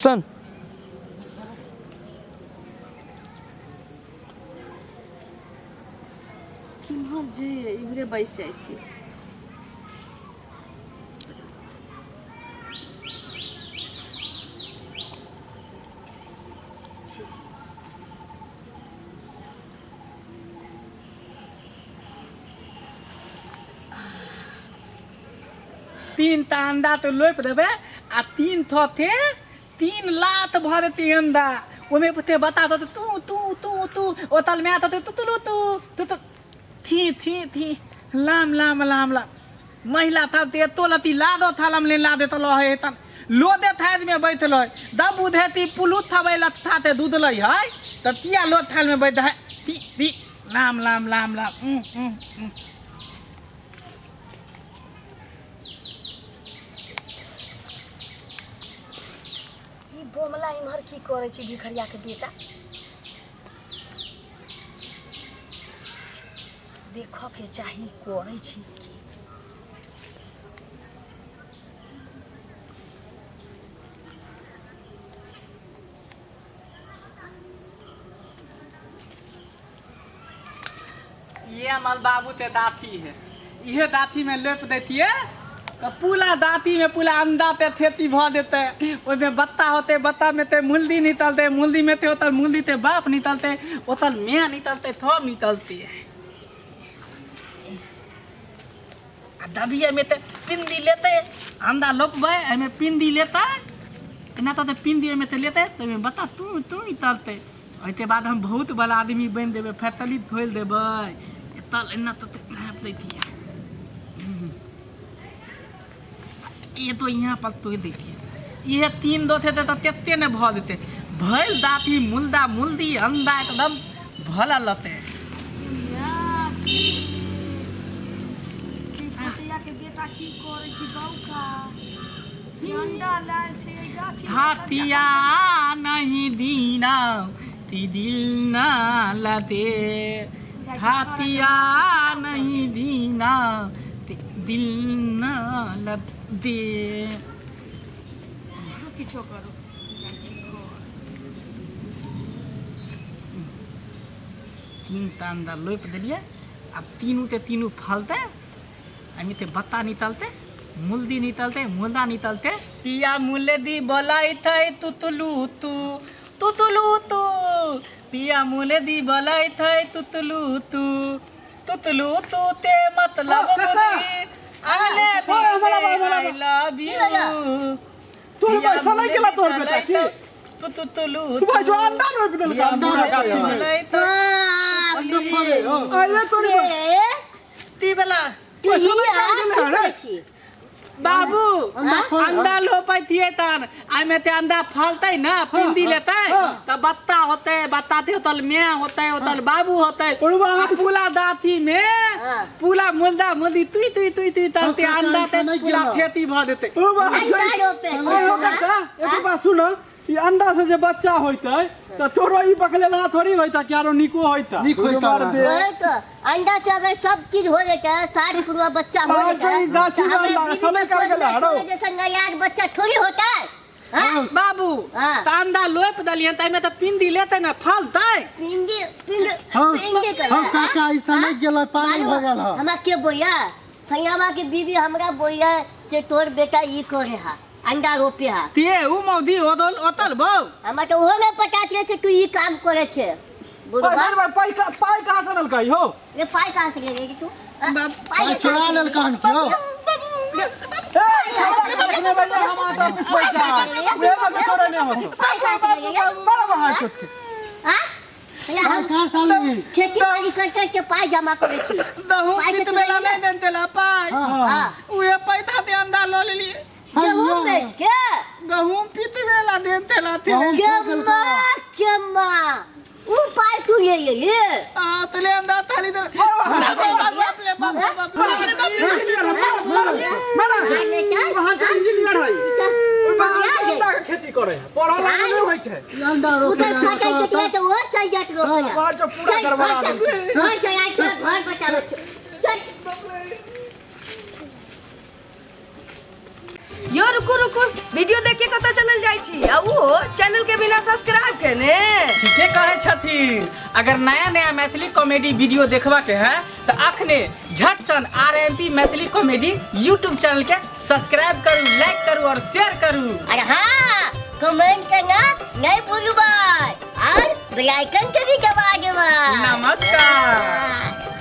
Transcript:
Son. इमरे बैस जाइ छी। तीन ता अंडा तो लोप देवे आ तीन थो थे तीन लात भर देती अंडा ओमे पुते बता दो तू तू तू तू ओतल में आता तू तू तू तू तू थी लाम लाम लाम लाम महिला था ते तो लती ला दो थालम ले ला दे तो लो है तन लो दे थाद में बैठ लो दब बुधेती पुलु थबै लथा ते दूध लई है त तिया लो थाल में बैठ है ती लाम लाम लाम लाम बोमला इमहर की करे छी भिखरिया के बेटा देखो के चाही करे छी ये हमारे बाबू ते दाती है ये दाती में लेप देती है तो पूरा दाती में पूरा अंडा ते खेती भ देते ओमे बत्ता होते बत्ता में ते मुल्दी निकलते मुल्दी में ते होतल मुल्दी ते बाप निकलते होतल मैं निकलते थोब निकलती है दबिए में ते पिंदी लेते अंडा लोपबे एमे पिंदी लेता ना तो पिंदी में ते लेते तो में बता तू निकलते ओते बाद हम बहुत बड़ा आदमी बन देबे फैतली धोल देबे तल एना तो नाप देती है ये तो यहाँ पर तो देखिए ये तीन दो थे तो तेते ने भ देते भैल दाती मुल्दा मुल्दी अंडा एकदम भला लते बचिया के बेटा की करे छी बौका अंडा लाल छे गाछी हाथिया नहीं दीना ती दिल ना लते हाथिया नहीं दीना दिल ना लते किछो करो जाइ छी तीन ता अंडा लोप दिलिए अब तीनों के तीनों फलते अमी ते बत्ता निकलते मुल्दी निकलते मुल्दा निकलते पिया मुलेदी बोलाई थे तुतलू तू तुतलू तू पिया मुलेदी बोलाई थे तुतलू तू तुतलू तू ते मतलब मुली अगले दिन आई लव यू तू पैसा नहीं केला तोर बेटा की तू तुतलू तू जो अंडा रोप देल का अंडा का बोलाई तो अंडा खावे आले तोरी ती वाला पैसा नहीं केला रे बाबू अंडा लोपाई थिए तन आई में ते अंडा फलते ना पिंदी लेते त बत्ता होते बत्ता ते होतल मैं होते होतल बाबू होते पूला दाती में पूला मुल्दा मुल्दी तुई तलते अंडा ते पूला खेती भ देते ओ एक बात सुनो ई अंडा से जे बच्चा होइते त तोरो ई बकलेला थोड़ी होइता क्यारो निको होइता निको होइता तो अंडा से अगर सब चीज हो जाता है 60 किलो बच्चा हो जाता है गाछी वाला समय कर गेला हड़ो जैसा नयाज बच्चा थोड़ी होता है हाँ? बाबू त अंडा लोप दलियन त में त पिंदी लेते ना फलते पिंडी हम काका ई समय गेल पागल हो गेल ह हमरा के बोया फैयावा के बीवी हमरा बोया से तोर बेटा ई करे हा अंडा रोपे हा ते उ मौदी ओदल ओतल बौ हमरा तो ओहो में पता छे से तू ई काम करे छे बुढ़वा पाई कहां से लल गई हो ये पाई कहां से लेगी तू पाई चुरा लेल कहन क्यों अपने भैया हम आता पैसा वे मत तोरे ने हो पाई कहां से लेगी बड़ा बहा चुट हां कहां साली खेती बाड़ी करके के पाई जमा करे छी दहु पित बेला नहीं देनतेला पाई हां उहे पैसा ते अंडा ल लेली गहूं बेच के गहूं पित बेला देनतेला थे केम्मा ऊ पाई तू ये आ तले अंडा थाली दे बाप ले बाप वहां के इंजीनियर है अंडा के खेती करे पढ़ल नहीं होय छे अंडा रोपे उधर खाता के तो वो चल जात रो बाहर तो पूरा करवा दे हां चल आई घर बचा लो चल यो रुकू रुकू वीडियो देख के कता चलल जाई छी आ वो चैनल के बिना सब्सक्राइब केने ठीके कहे छथिन। अगर नया नया मैथिली कॉमेडी वीडियो देखबा के है तो अखने झट सन RMP Maithili comedy YouTube channel के सब्सक्राइब करू, लाइक करू और शेयर करू। अरे हाँ, कमेंट करना नहीं भूलू भाई और बेल आइकन के भी दबा देना। नमस्कार। हाँ।